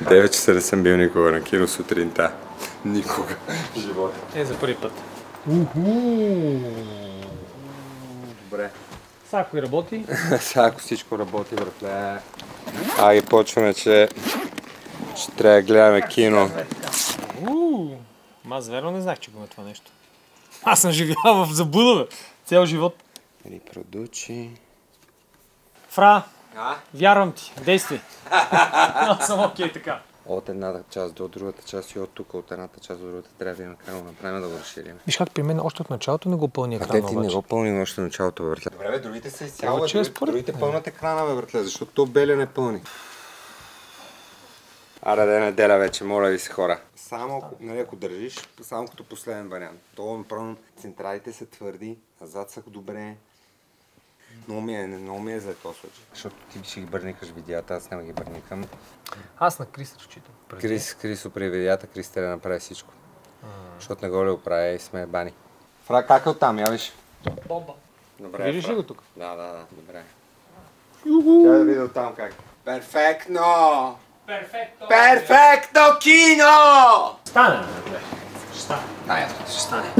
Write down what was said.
9 часа не съм бил никога на кино сутринта. Никога в живота. За първи път. Добре. Сако и работи. Сако всичко работи, братле. И почваме, че трябва да гледаме кино. Аз верно не знах, че го има това нещо. Аз съм живял в заблуда, бе. Цял живот. Или продучи. Фра, вярвам ти, действай. Аз съм окей така. От едната част до другата част и от тук, от едната част до другата трябва да има край, направим да го разширим. Виж как при мен още от началото не го пълни екрана обаче. Ти не го пълни още началото, бе, братле. Добре, бе, другите са изцяло, другите пълнат екрана, бе, братле, защото то белия не пълни. Аре, да неделя вече, моля ви се, хора. Само ако държиш, само като последен вариант. То направо централите са твърди, назад са добре. Много ми е за този случай. Защото ти ще ги бърникаш видеята, аз няма ги бърникам. Аз на Крис разчитам. Крис опри видеята, Крис те да направи всичко. Защото не го ли оправя и сме бани. Фра, как е оттам, я виж? Бомба. Добре, виждаш ли го тук? Да, добре. Тя да видя оттам как. Перфектно! Перфектно кино! Стане, бе. Ще стане. Ще стане.